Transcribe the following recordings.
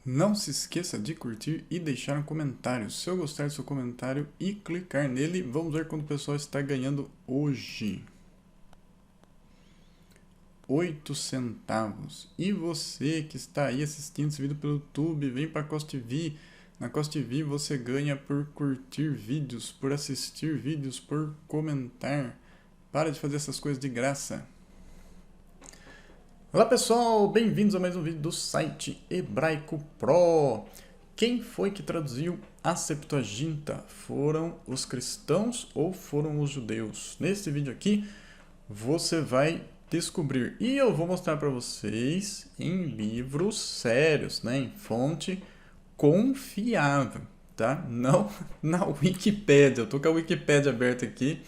Não se esqueça de curtir e deixar um comentário. Se eu gostar do seu comentário e clicar nele, vamos ver quanto o pessoal está ganhando hoje. 8 centavos. E você que está aí assistindo esse vídeo pelo YouTube, vem para a CostV. Na CostV você ganha por curtir vídeos, por assistir vídeos, por comentar. Para de fazer essas coisas de graça. Olá pessoal, bem-vindos a mais um vídeo do site Hebraico Pro. Quem foi que traduziu a Septuaginta? Foram os cristãos ou foram os judeus? Nesse vídeo aqui você vai descobrir. E eu vou mostrar para vocês em livros sérios, né? Em fonte confiável, tá? Não na Wikipédia. Eu tô com a Wikipédia aberta aqui,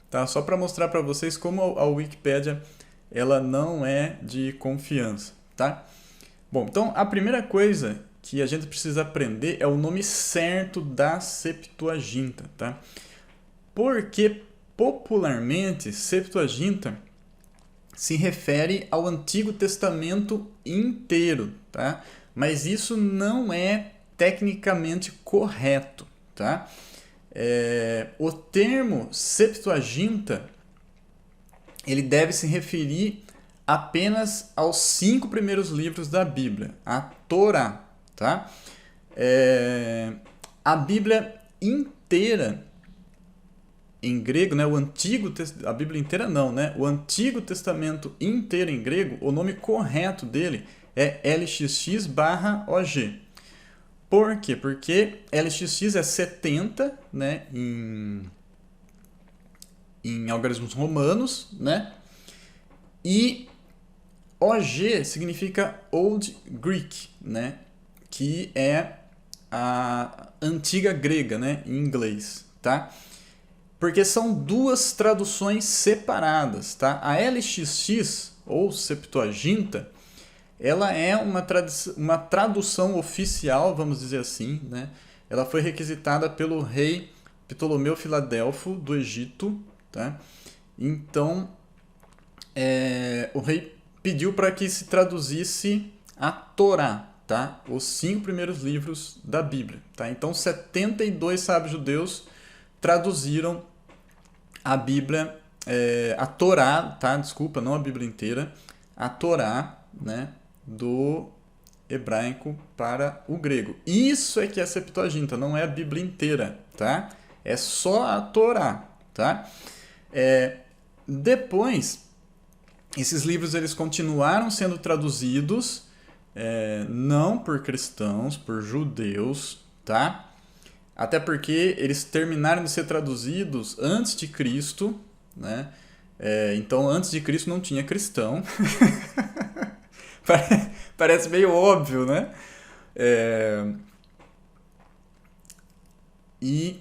tá? Só para mostrar para vocês como a Wikipédia ela não é de confiança, tá? Bom, então a primeira coisa que a gente precisa aprender é o nome certo da Septuaginta, tá? Porque popularmente Septuaginta se refere ao Antigo Testamento inteiro, tá? Mas isso não é tecnicamente correto, tá? O termo Septuaginta ele deve se referir apenas aos 5 primeiros livros da Bíblia, a Torá, tá? A Bíblia inteira em grego, né? A Bíblia inteira não, né? O Antigo Testamento inteiro em grego, o nome correto dele é LXX/OG. Por quê? Porque LXX é 70, né? Em algarismos romanos, né? E OG significa Old Greek, né? Que é a antiga grega, né? Em inglês, tá? Porque são duas traduções separadas, tá? A LXX, ou Septuaginta, ela é uma tradução oficial, vamos dizer assim, né? Ela foi requisitada pelo rei Ptolomeu Filadelfo do Egito, tá? Então, o rei pediu para que se traduzisse a Torá, tá? Os 5 primeiros livros da Bíblia, tá? Então, 72 sábios judeus traduziram a Bíblia, a Torá, tá? Desculpa, não a Bíblia inteira, a Torá, né? Do hebraico para o grego. Isso é que é Septuaginta, não é a Bíblia inteira, tá? É só a Torá, tá? Depois, esses livros eles continuaram sendo traduzidos, não por cristãos, por judeus, tá? Até porque eles terminaram de ser traduzidos antes de Cristo, né? Então, antes de Cristo não tinha cristão. Parece meio óbvio, né? E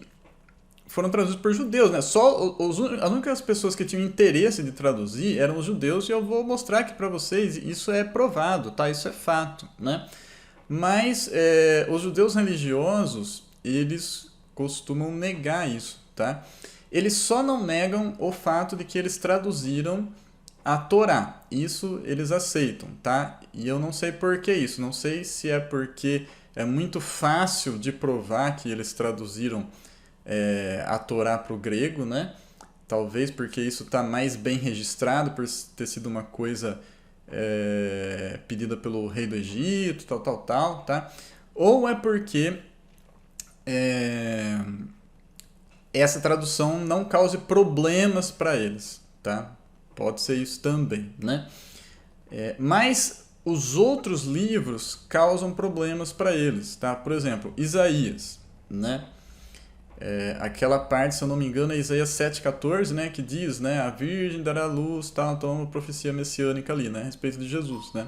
foram traduzidos por judeus, né? Só as únicas pessoas que tinham interesse de traduzir eram os judeus, e eu vou mostrar aqui para vocês, isso é provado, tá? Isso é fato, né? Mas os judeus religiosos, eles costumam negar isso, tá? Eles só não negam o fato de que eles traduziram a Torá. Isso eles aceitam, tá? E eu não sei por que isso. Não sei se é porque é muito fácil de provar que eles traduziram a Torá para o grego, né? Talvez porque isso está mais bem registrado, por ter sido uma coisa pedida pelo rei do Egito, tal, tá? Ou é porque essa tradução não cause problemas para eles, tá? Pode ser isso também, né? Mas os outros livros causam problemas para eles, tá? Por exemplo, Isaías, né? Aquela parte, se eu não me engano, é Isaías 7,14, né? Que diz, né? A Virgem dará luz, tal, então uma profecia messiânica ali, né? A respeito de Jesus, né?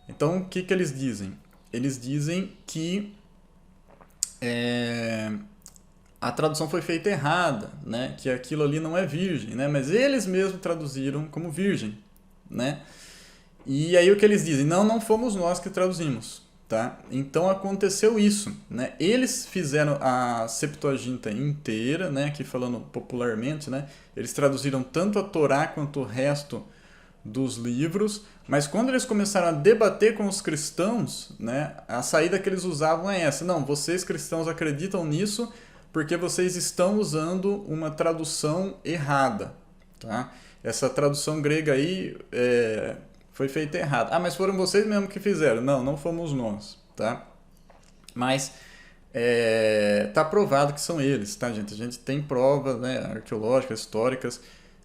Então, o que eles dizem? Eles dizem que a tradução foi feita errada, né? Que aquilo ali não é virgem, né? Mas eles mesmos traduziram como virgem, né? E aí o que eles dizem? Não fomos nós que traduzimos, tá? Então aconteceu isso, né? Eles fizeram a Septuaginta inteira, né? Aqui falando popularmente, né? Eles traduziram tanto a Torá quanto o resto dos livros, mas quando eles começaram a debater com os cristãos, né, a saída que eles usavam é essa: não, vocês cristãos acreditam nisso porque vocês estão usando uma tradução errada, tá? Essa tradução grega aí foi feita errada. Ah, mas foram vocês mesmo que fizeram? Não, não fomos nós, tá? Mas tá provado que são eles, tá, gente? A gente tem provas, né, arqueológicas, históricas,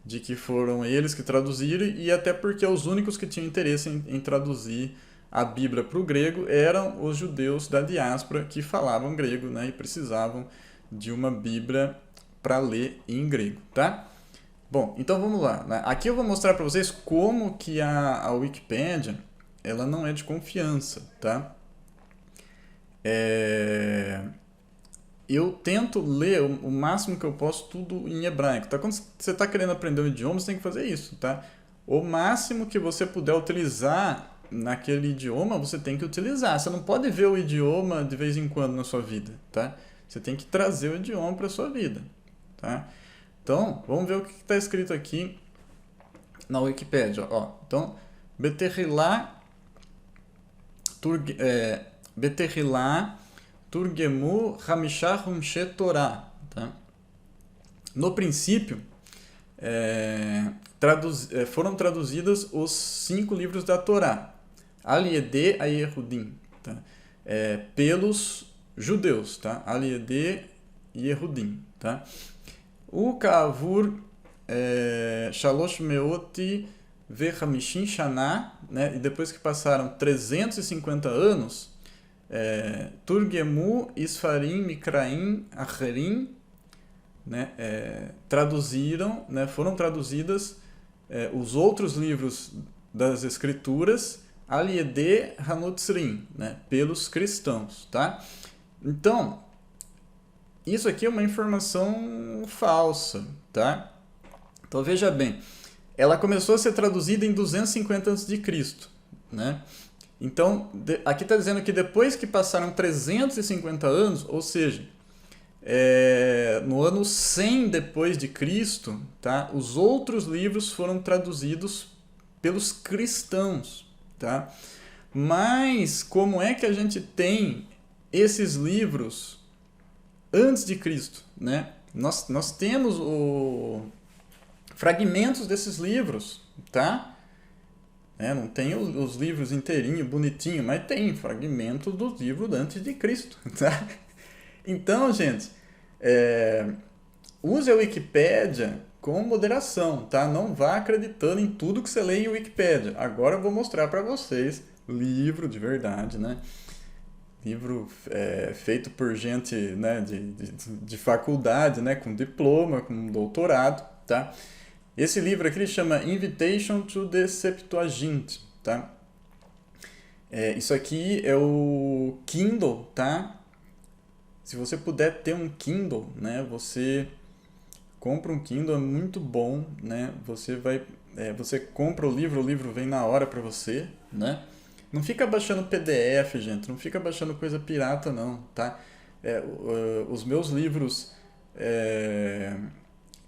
de que foram eles que traduziram, e até porque os únicos que tinham interesse em traduzir a Bíblia para o grego eram os judeus da diáspora que falavam grego, né, e precisavam de uma Bíblia para ler em grego, tá? Bom, então vamos lá, né? Aqui eu vou mostrar para vocês como que a Wikipédia ela não é de confiança, tá? Eu tento ler o máximo que eu posso tudo em hebraico, tá? Quando você está querendo aprender um idioma, você tem que fazer isso, tá? O máximo que você puder utilizar naquele idioma, você tem que utilizar. Você não pode ver o idioma de vez em quando na sua vida, tá? Você tem que trazer o idioma para a sua vida, tá? Então, vamos ver o que está escrito aqui na Wikipédia, ó. Então, Beterrilá Turgemu Hamishah Humshe Torah, tá? No princípio, foram traduzidas os 5 livros da Torá, Al-Yedê Yehudim, tá? Pelos judeus, tá? Al-Yedê Yehudim, tá? O Kavur Shalosh Meoti Vechamishim Shana, né? E depois que passaram 350 anos, Turgemu Isfarim Mikraim Acherim, né? Traduziram, né? Foram traduzidas os outros livros das Escrituras Al-Yedê Hanotzrim, né? Pelos cristãos, tá? Então, isso aqui é uma informação falsa, tá? Então veja bem, ela começou a ser traduzida em 250 a.C., né? Então, aqui está dizendo que depois que passaram 350 anos, ou seja, no ano 100 depois de Cristo, tá? Os outros livros foram traduzidos pelos cristãos, tá? Mas como é que a gente tem esses livros antes de Cristo, né? Nós temos fragmentos desses livros, tá? Não tem os livros inteirinho, bonitinho, mas tem fragmentos dos livros antes de Cristo, tá? Então, gente, use a Wikipédia com moderação, tá? Não vá acreditando em tudo que você lê em Wikipédia. Agora eu vou mostrar para vocês livro de verdade, né? Livro feito por gente, né, de faculdade, né, com diploma, com doutorado, tá? Esse livro aqui ele chama Invitation to the Septuagint, tá? Isso aqui é o Kindle, tá? Se você puder ter um Kindle, né, você compra um Kindle, é muito bom, né? Você compra o livro vem na hora para você, né? Não fica baixando PDF, gente, não fica baixando coisa pirata não, tá? Os meus livros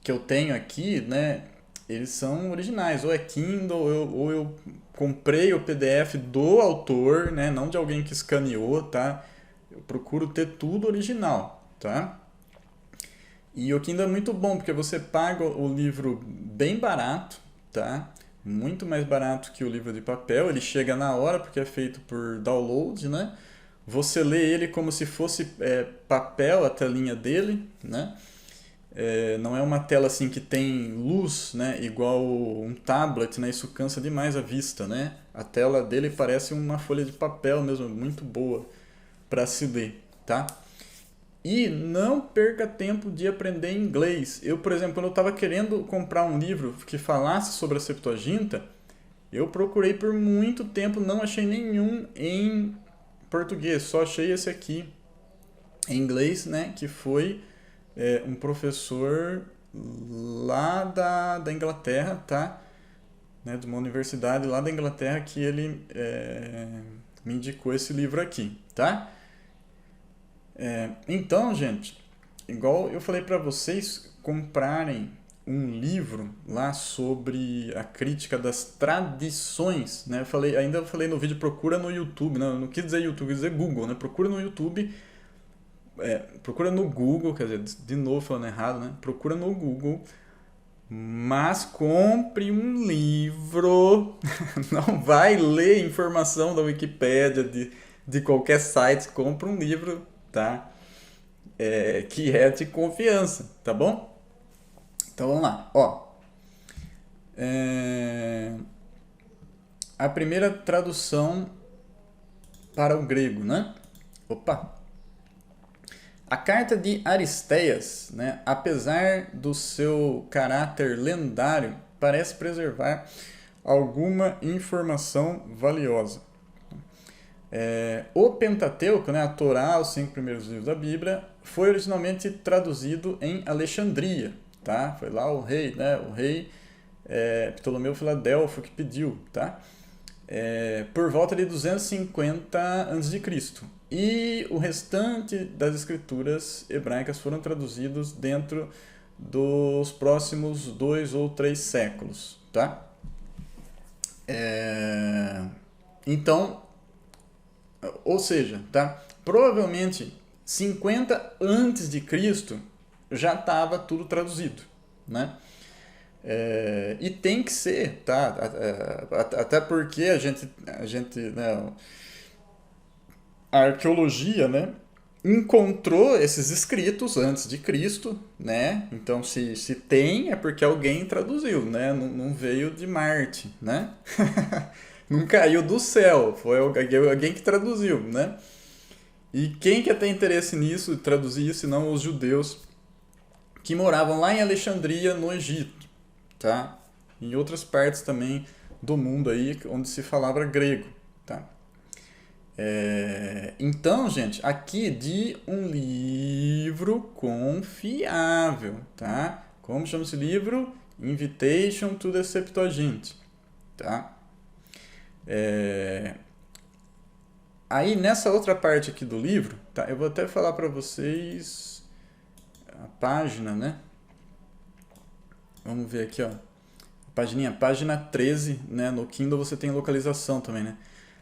que eu tenho aqui, né, eles são originais, ou é Kindle, ou eu comprei o PDF do autor, né, não de alguém que escaneou, tá? Eu procuro ter tudo original, tá? E o Kindle é muito bom, porque você paga o livro bem barato, tá? Muito mais barato que o livro de papel, ele chega na hora porque é feito por download, né? Você lê ele como se fosse papel, a telinha dele, né? Não é uma tela assim que tem luz, né? Igual um tablet, né? Isso cansa demais a vista, né? A tela dele parece uma folha de papel mesmo, muito boa para se ler, tá? E não perca tempo de aprender inglês. Eu, por exemplo, quando eu estava querendo comprar um livro que falasse sobre a Septuaginta, eu procurei por muito tempo, não achei nenhum em português, só achei esse aqui em inglês, né? Que foi um professor lá da Inglaterra, tá? Né, de uma universidade lá da Inglaterra que ele me indicou esse livro aqui, tá? Então, gente, igual eu falei para vocês comprarem um livro lá sobre a crítica das tradições, né? Ainda falei no vídeo, procura no YouTube, não quis dizer YouTube, quis dizer Google, né? Procura no YouTube, procura no Google, quer dizer, de novo falando errado, né? Procura no Google, mas compre um livro, não vai ler informação da Wikipédia, de qualquer site, compra um livro, tá? Que é de confiança, tá bom? Então vamos lá, ó. A primeira tradução para o grego, né? Opa! A carta de Aristeias, né, apesar do seu caráter lendário, parece preservar alguma informação valiosa. O Pentateuco, né, a Torá, os 5 primeiros livros da Bíblia, foi originalmente traduzido em Alexandria, tá? Foi lá o rei, né, Ptolomeu Filadelfo que pediu, tá? Por volta de 250 a.C. E o restante das escrituras hebraicas foram traduzidos dentro dos próximos 2 ou 3 séculos, tá? Então, ou seja, tá? Provavelmente 50 antes de Cristo já estava tudo traduzido, né? E tem que ser, tá? Até porque a gente, né, a arqueologia, né, encontrou esses escritos antes de Cristo, né? Então, se tem, é porque alguém traduziu, né? Não veio de Marte, né? Não caiu do céu, foi alguém que traduziu, né? E quem quer ter interesse nisso, traduzir, senão os judeus que moravam lá em Alexandria, no Egito, tá? Em outras partes também do mundo aí, onde se falava grego, tá? Então, gente, aqui de um livro confiável, tá? Como chama esse livro? Invitation to the Septuagint, tá? Aí, nessa outra parte aqui do livro, tá? Eu vou até falar para vocês a página, né? Vamos ver aqui, ó. Página 13, né? No Kindle você tem localização também, né?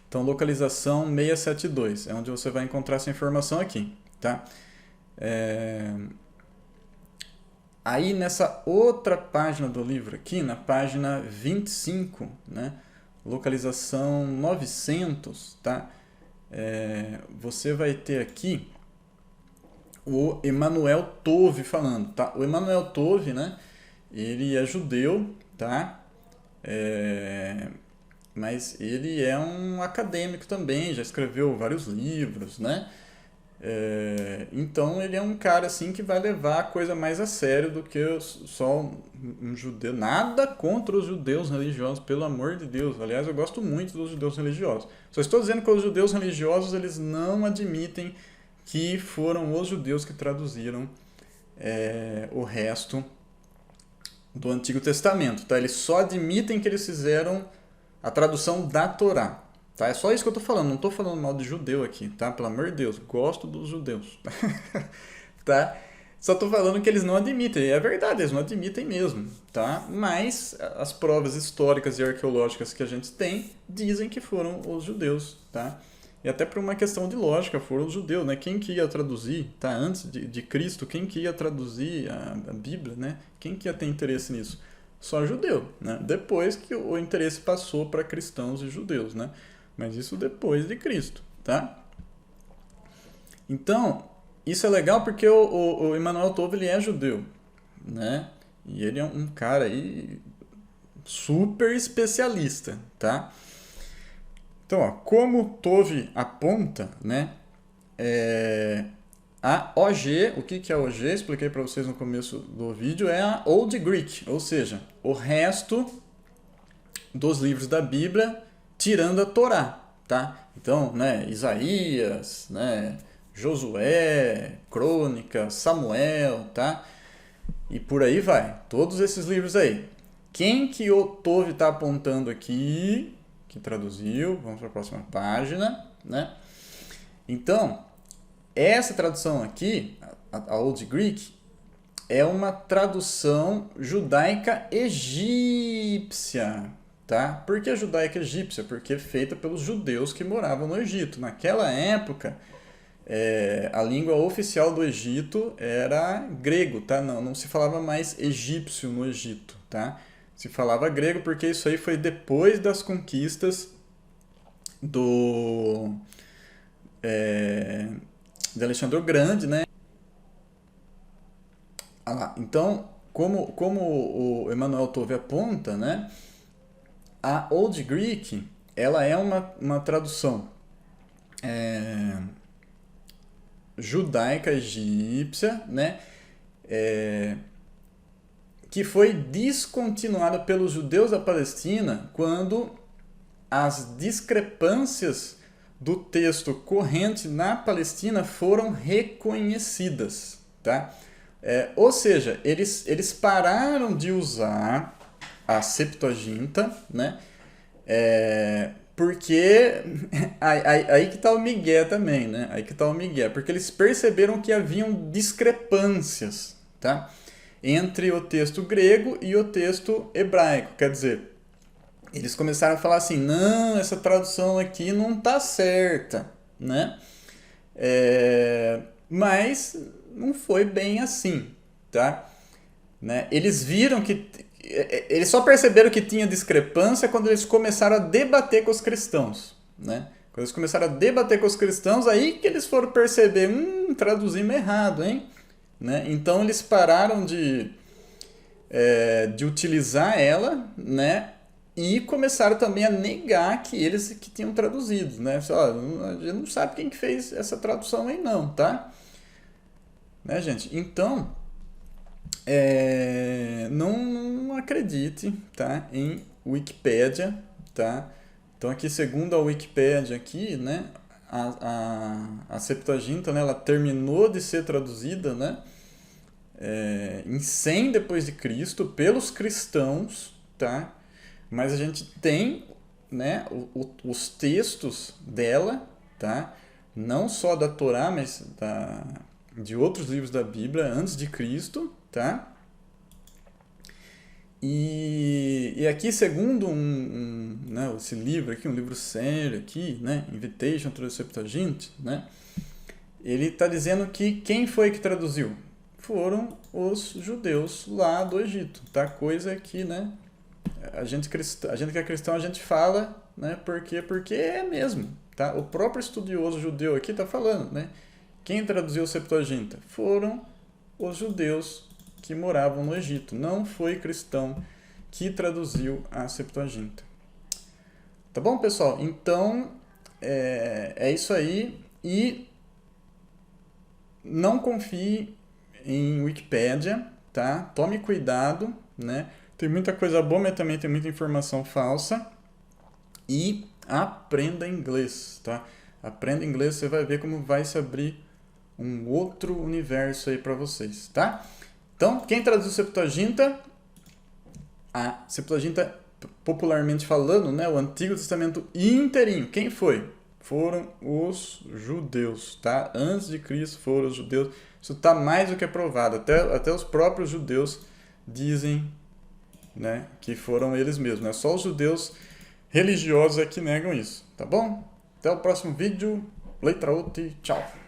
Então, localização 672, é onde você vai encontrar essa informação aqui, tá? Aí, nessa outra página do livro aqui, na página 25, né? Localização 900, tá? Você vai ter aqui o Emanuel Tove falando, tá? O Emanuel Tove, né? Ele é judeu, tá? Mas ele é um acadêmico também, já escreveu vários livros, né? Então ele é um cara assim que vai levar a coisa mais a sério do que só um judeu. Nada contra os judeus religiosos, pelo amor de Deus. Aliás, eu gosto muito dos judeus religiosos. Só estou dizendo que os judeus religiosos eles não admitem que foram os judeus que traduziram o resto do Antigo Testamento, tá? Eles só admitem que eles fizeram a tradução da Torá, tá? É só isso que eu tô falando, não tô falando mal de judeu aqui, tá? Pelo amor de Deus, gosto dos judeus, tá? Só tô falando que eles não admitem, e é verdade, eles não admitem mesmo, tá? Mas as provas históricas e arqueológicas que a gente tem dizem que foram os judeus, tá? E até por uma questão de lógica, foram os judeus, né? Quem que ia traduzir, tá? Antes de Cristo, quem que ia traduzir a Bíblia, né? Quem que ia ter interesse nisso? Só judeu, né? Depois que o interesse passou para cristãos e judeus, né? Mas isso depois de Cristo, tá? Então, isso é legal porque o Emanuel Tove, ele é judeu, né? E ele é um cara aí super especialista, tá? Então, ó, como Tove aponta, né? A OG, o que é a OG? Expliquei para vocês no começo do vídeo, é a Old Greek, ou seja, o resto dos livros da Bíblia, tirando a Torá, tá? Então, né, Isaías, né, Josué, Crônicas, Samuel, tá? E por aí vai, todos esses livros aí. Quem que o Tove está apontando aqui, que traduziu, vamos para a próxima página, né? Então, essa tradução aqui, a Old Greek, é uma tradução judaica egípcia, tá? Por que judaica egípcia? Porque é feita pelos judeus que moravam no Egito. Naquela época, a língua oficial do Egito era grego, tá? Não se falava mais egípcio no Egito, tá? Se falava grego porque isso aí foi depois das conquistas de Alexandre o Grande, né? Ah lá. Então, como o Emmanuel Tove aponta, né? A Old Greek, ela é uma tradução judaica egípcia, né? Que foi descontinuada pelos judeus da Palestina quando as discrepâncias do texto corrente na Palestina foram reconhecidas, tá? Ou seja, eles pararam de usar a Septuaginta, né? Porque aí que tá o migué também, né? Aí que tá o migué, porque eles perceberam que haviam discrepâncias, tá? Entre o texto grego e o texto hebraico. Quer dizer, eles começaram a falar assim, não, essa tradução aqui não tá certa, né? Mas não foi bem assim, tá? Né? Eles viram que... Eles só perceberam que tinha discrepância quando eles começaram a debater com os cristãos, né? Quando eles começaram a debater com os cristãos, aí que eles foram perceber, traduzimos errado, hein? Né? Então eles pararam de utilizar ela, né? E começaram também a negar que eles que tinham traduzido, né? A gente não sabe quem que fez essa tradução aí não, tá? Né, gente? Então, não acredite, tá? Em Wikipédia, tá? Então aqui, segundo a Wikipédia aqui, né? A Septuaginta, né? Ela terminou de ser traduzida, né? Em 100 depois de Cristo pelos cristãos, tá? Mas a gente tem, né, os textos dela, tá? Não só da Torá, mas de outros livros da Bíblia antes de Cristo, tá? E aqui, segundo né, esse livro aqui, um livro sério aqui, né, Invitation to the Septuagint, né, ele está dizendo que quem foi que traduziu? Foram os judeus lá do Egito, tá? Coisa que, né, a gente que é cristão, a gente fala, né, porque é mesmo, tá? O próprio estudioso judeu aqui está falando, né? Quem traduziu a Septuaginta? Foram os judeus que moravam no Egito. Não foi cristão que traduziu a Septuaginta. Tá bom, pessoal? Então, é isso aí. E não confie em Wikipédia, tá? Tome cuidado, né? Tem muita coisa boa, mas também tem muita informação falsa. E aprenda inglês, tá? Aprenda inglês, você vai ver como vai se abrir um outro universo aí para vocês, tá? Então, quem traduziu Septuaginta? A Septuaginta, popularmente falando, né, o Antigo Testamento inteirinho. Quem foi? Foram os judeus, tá? Antes de Cristo foram os judeus. Isso está mais do que provado. Até os próprios judeus dizem, né, que foram eles mesmos. Né? Só os judeus religiosos é que negam isso, tá bom? Até o próximo vídeo. Letra out e tchau!